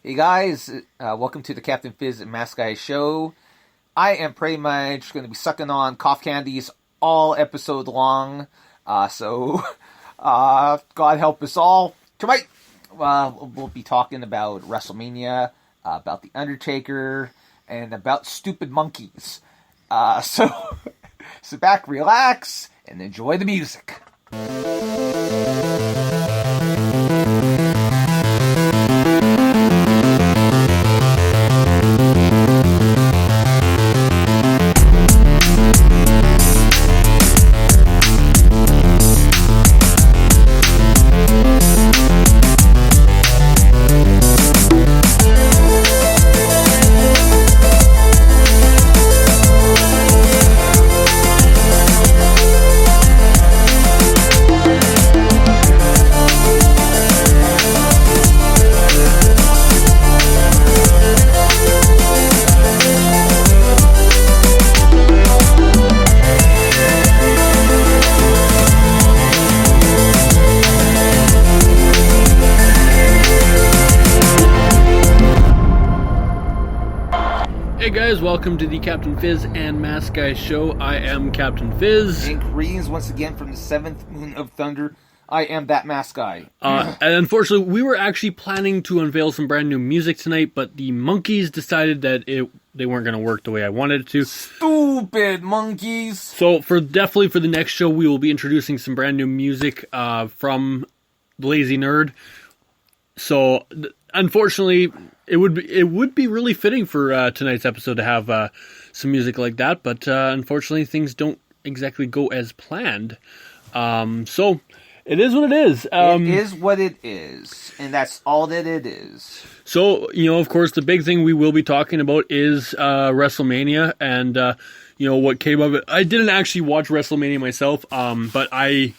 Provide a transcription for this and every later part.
Hey guys, welcome to the Captain Fizz and Mask Guy show. I am pretty much going to be sucking on cough candies all episode long, so God help us all. Tonight, we'll be talking about WrestleMania, about The Undertaker, and about stupid monkeys. So sit back, relax, and enjoy the music. Hey guys, welcome to the Captain Fizz and Mask Guy show. I am Captain Fizz. And greetings once again from the 7th moon of thunder. I am that Mask Guy. And unfortunately, we were actually planning to unveil some brand new music tonight, but the monkeys decided that they weren't going to work the way I wanted it to. Stupid monkeys! So definitely for the next show, we will be introducing some brand new music from Lazy Nerd. So unfortunately, it would be really fitting for tonight's episode to have some music like that, but unfortunately things don't exactly go as planned. So it is what it is. It is what it is, and that's all that it is. So, of course, the big thing we will be talking about is WrestleMania and, what came of it. I didn't actually watch WrestleMania myself, but I'm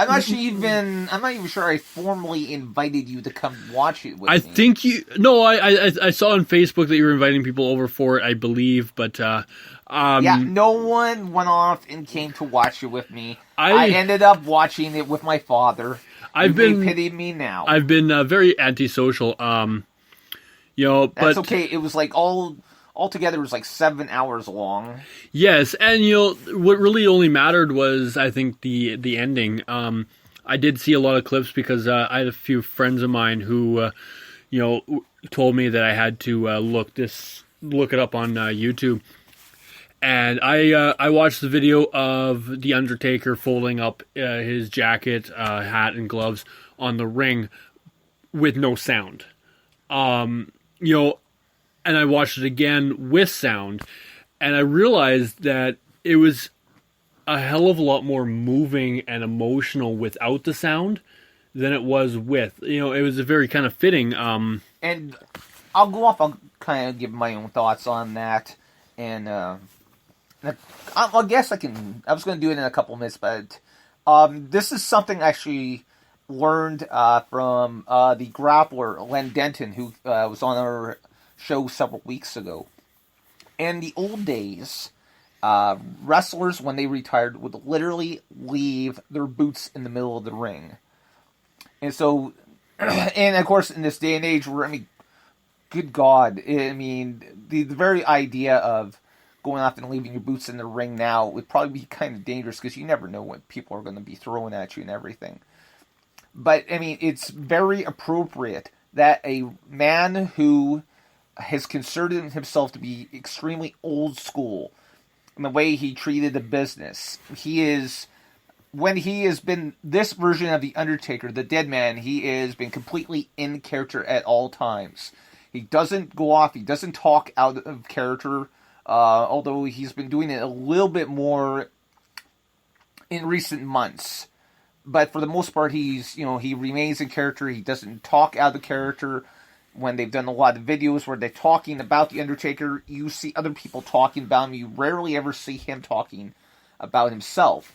not even sure I formally invited you to come watch it with me. I think I saw on Facebook that you were inviting people over for it, I believe, but no one went off and came to watch it with me. I ended up watching it with my father. Pity me now. I've been very antisocial. That's okay. It was like altogether, it was like 7 hours long. Yes, and what really only mattered was, I think, the ending. I did see a lot of clips because I had a few friends of mine who, told me that I had to look it up on YouTube. And I watched the video of The Undertaker folding up his jacket, hat, and gloves on the ring with no sound. And I watched it again with sound, and I realized that it was a hell of a lot more moving and emotional without the sound than it was with. It was a very kind of fitting. And I'll go off. I'll kind of give my own thoughts on that, and I guess I can. I was going to do it in a couple minutes, but this is something I actually learned from the grappler Len Denton, who was on our show several weeks ago. In the old days, wrestlers, when they retired, would literally leave their boots in the middle of the ring. And so, and of course, in this day and age, good God, the very idea of going off and leaving your boots in the ring now would probably be kind of dangerous, because you never know what people are going to be throwing at you and everything. But, it's very appropriate that a man who has considered himself to be extremely old school in the way he treated the business. When he has been this version of The Undertaker, the dead man, he has been completely in character at all times. He doesn't go off, he doesn't talk out of character, although he's been doing it a little bit more in recent months. But for the most part, he remains in character, he doesn't talk out of character. When they've done a lot of videos where they're talking about The Undertaker, you see other people talking about him. You rarely ever see him talking about himself.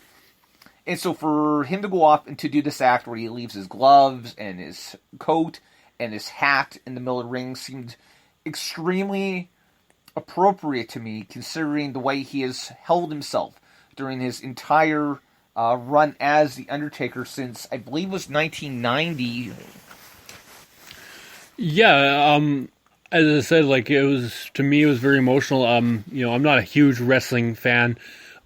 And so for him to go off and to do this act where he leaves his gloves and his coat and his hat in the middle of the ring seemed extremely appropriate to me, considering the way he has held himself during his entire run as The Undertaker since, I believe it was 1990. Yeah, as I said, like it was to me, it was very emotional. I'm not a huge wrestling fan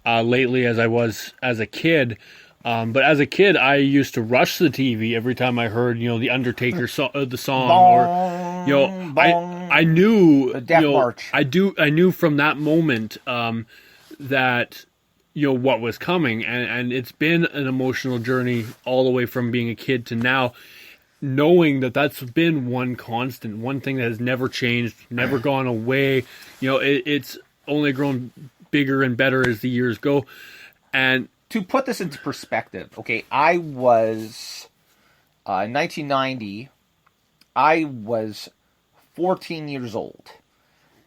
lately as I was as a kid. But as a kid, I used to rush the TV every time I heard, the Undertaker the song, or Bong, I bong. knew, The Death March. I knew from that moment that what was coming, and it's been an emotional journey all the way from being a kid to now, knowing that that's been one constant, one thing that has never changed, never gone away. It's only grown bigger and better as the years go. And To put this into perspective, okay, I was, in 1990, I was 14 years old.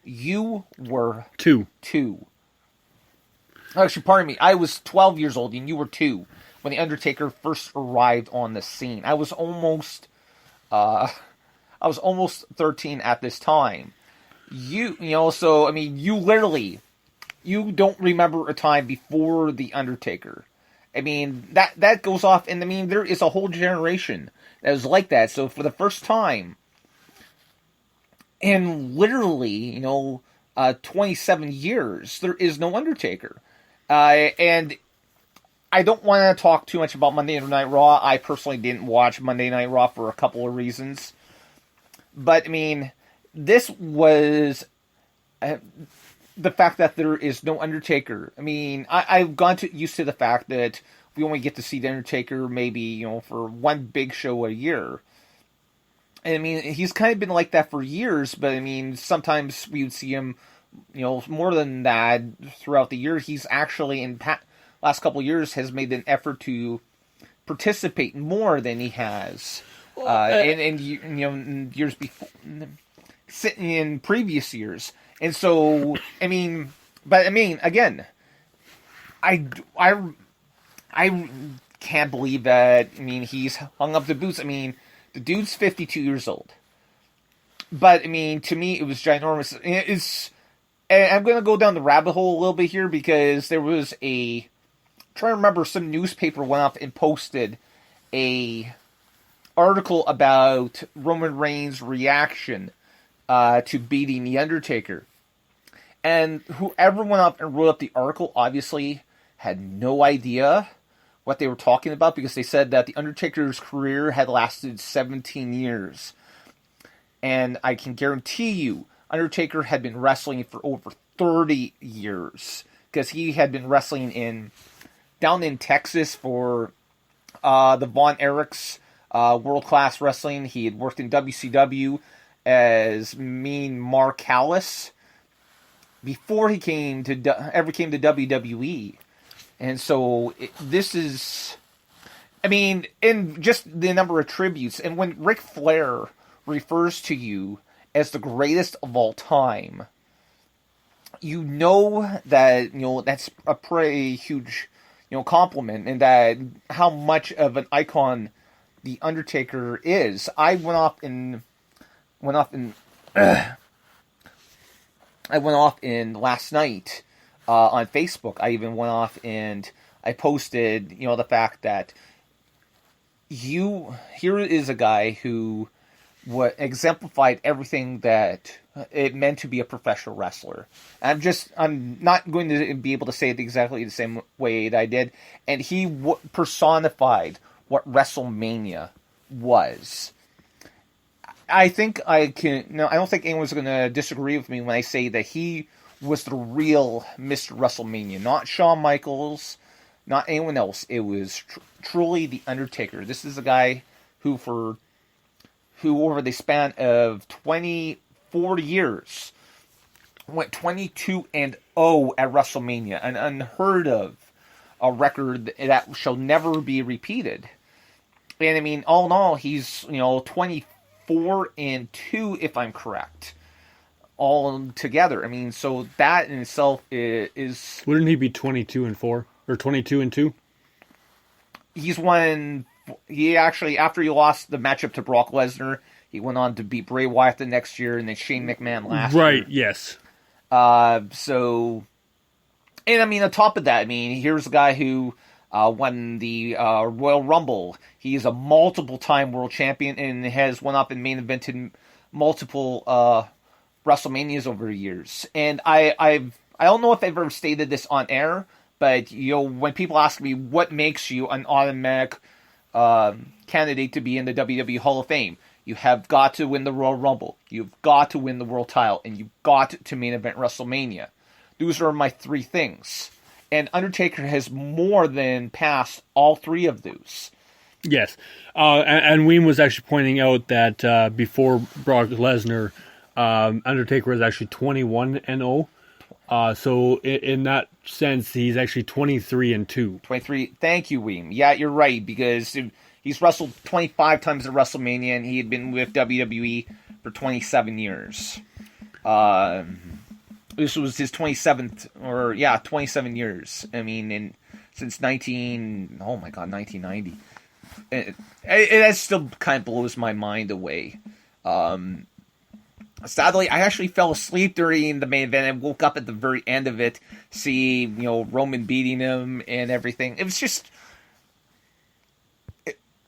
You were two, 2. Actually, pardon me, I was 12 years old and you were 2 when The Undertaker first arrived on the scene. I was almost 13 at this time. So, I mean, you don't remember a time before The Undertaker. I mean, that goes off, and I mean, there is a whole generation that was like that. So for the first time, in literally, 27 years, there is no Undertaker. And I don't want to talk too much about Monday Night Raw. I personally didn't watch Monday Night Raw for a couple of reasons. But, I mean, this was the fact that there is no Undertaker. I mean, I've gone used to the fact that we only get to see the Undertaker maybe, for one big show a year. And, I mean, he's kind of been like that for years, but, I mean, sometimes we would see him, more than that throughout the year. He's actually, in last couple of years, has made an effort to participate more than he has in years before, in previous years. And so, I mean, again, I can't believe that. I mean, he's hung up the boots. I mean, the dude's 52 years old. But I mean, to me, it was ginormous. And I'm going to go down the rabbit hole a little bit here because there was trying to remember, some newspaper went up and posted a article about Roman Reigns' reaction to beating The Undertaker. And whoever went up and wrote up the article obviously had no idea what they were talking about, because they said that The Undertaker's career had lasted 17 years. And I can guarantee you, Undertaker had been wrestling for over 30 years, because he had been wrestling down in Texas for the Von Erichs World Class Wrestling. He had worked in WCW as Mean Mark Callis before he ever came to WWE. And so this is, I mean, in just the number of tributes, and when Ric Flair refers to you as the greatest of all time, you know that, that's a pretty huge, compliment, and that how much of an icon The Undertaker is. I went off in last night on Facebook. I even went off and I posted, the fact that here is a guy who exemplified everything that it meant to be a professional wrestler. I'm not going to be able to say it exactly the same way that I did. And he personified what WrestleMania was. I think I don't think anyone's going to disagree with me when I say that he was the real Mr. WrestleMania. Not Shawn Michaels, not anyone else. It was truly The Undertaker. This is a guy who over the span of 40 years went 22-0 at WrestleMania, an unheard of a record that shall never be repeated. And I mean, all in all, he's 24-2, if I'm correct, all together. I mean, so that in itself is. Wouldn't he be 22-4 or 22-2? He's won. He actually, after he lost the matchup to Brock Lesnar, he went on to beat Bray Wyatt the next year, and then Shane McMahon last year. Right, yes. So, and I mean, on top of that, I mean, here's a guy who won the Royal Rumble. He is a multiple-time world champion and has won up and main evented multiple WrestleManias over the years. And I don't know if I've ever stated this on air, but when people ask me what makes you an automatic candidate to be in the WWE Hall of Fame, you have got to win the Royal Rumble, you've got to win the world title, and you've got to main event WrestleMania. Those are my three things. And Undertaker has more than passed all three of those. Yes. And Ween was actually pointing out that before Brock Lesnar, Undertaker was actually 21-0. So in that sense, he's actually 23-2. 23. Thank you, Weem. Yeah, you're right, because he's wrestled 25 times at WrestleMania, and he had been with WWE for 27 years. This was his 27 years. I mean, since 1990. It still kind of blows my mind away. Sadly, I actually fell asleep during the main event and woke up at the very end of it, see, Roman beating him and everything. It was just...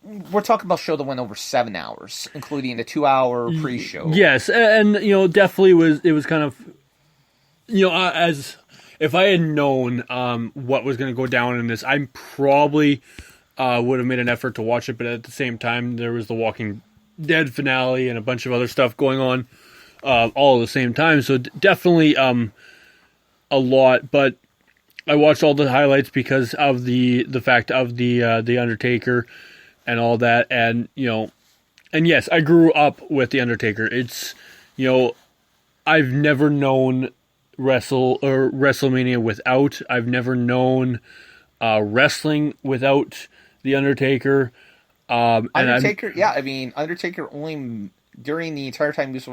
We're talking about a show that went over 7 hours, including the 2-hour pre-show. Yes, and, definitely it was kind of... as if I had known what was going to go down in this, I probably would have made an effort to watch it, but at the same time, there was the Walking Dead finale and a bunch of other stuff going on all at the same time. So definitely a lot, but I watched all the highlights because of the fact of the Undertaker and all that, and and yes, I grew up with the Undertaker. It's I've never known WrestleMania without. I've never known wrestling without the Undertaker. Undertaker, Undertaker only during the entire time he was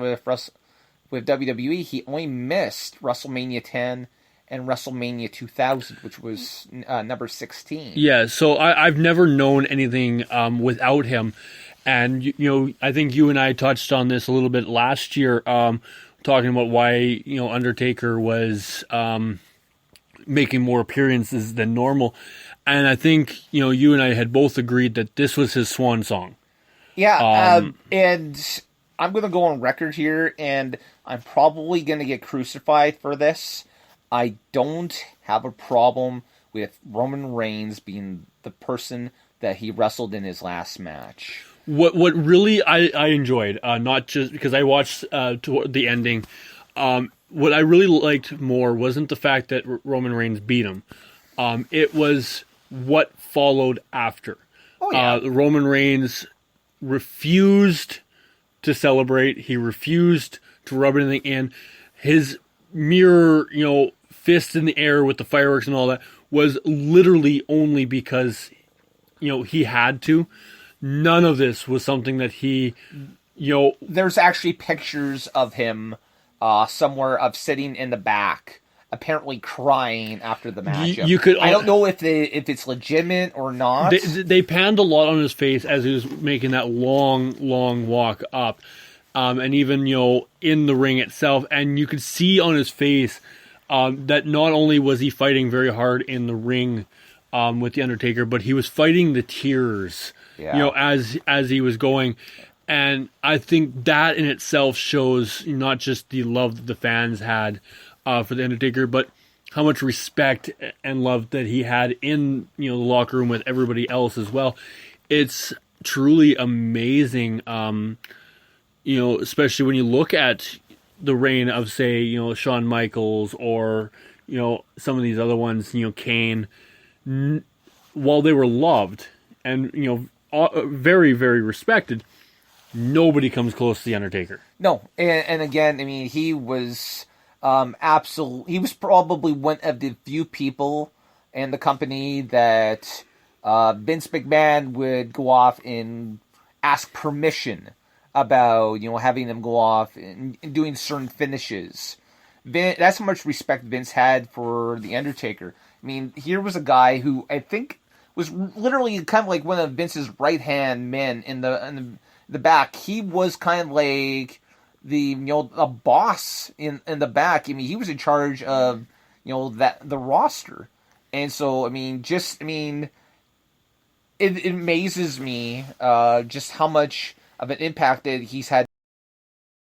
with WWE, he only missed WrestleMania 10 and WrestleMania 2000, which was number 16. Yeah, so I've never known anything without him, and I think you and I touched on this a little bit last year. Talking about why Undertaker was making more appearances than normal, and I think you and I had both agreed that this was his swan song. Yeah, and I'm going to go on record here, and I'm probably going to get crucified for this. I don't have a problem with Roman Reigns being the person that he wrestled in his last match. What really I enjoyed, not just because I watched toward the ending, what I really liked more wasn't the fact that Roman Reigns beat him. It was what followed after. Oh, yeah. Roman Reigns refused to celebrate. He refused to rub anything in. His mere, fist in the air with the fireworks and all that was literally only because, he had to. None of this was something that he, There's actually pictures of him somewhere of sitting in the back, apparently crying after the match. I don't know if it's legitimate or not. They panned a lot on his face as he was making that long walk up. And even, in the ring itself. And you could see on his face that not only was he fighting very hard in the ring with The Undertaker, but he was fighting the tears. Yeah. As he was going. And I think that in itself shows not just the love that the fans had for The Undertaker, but how much respect and love that he had in the locker room with everybody else as well. It's truly amazing, especially when you look at the reign of, say, Shawn Michaels or, some of these other ones, Kane, while they were loved and, very, very respected, nobody comes close to The Undertaker. No, and again, I mean, he was he was probably one of the few people in the company that Vince McMahon would go off and ask permission about, having them go off and doing certain finishes. That's how much respect Vince had for The Undertaker. I mean, here was a guy who I think was literally kind of like one of Vince's right-hand men in the back. He was kind of like a boss in the back. I mean, he was in charge of the roster, and so I mean, it amazes me just how much of an impact that he's had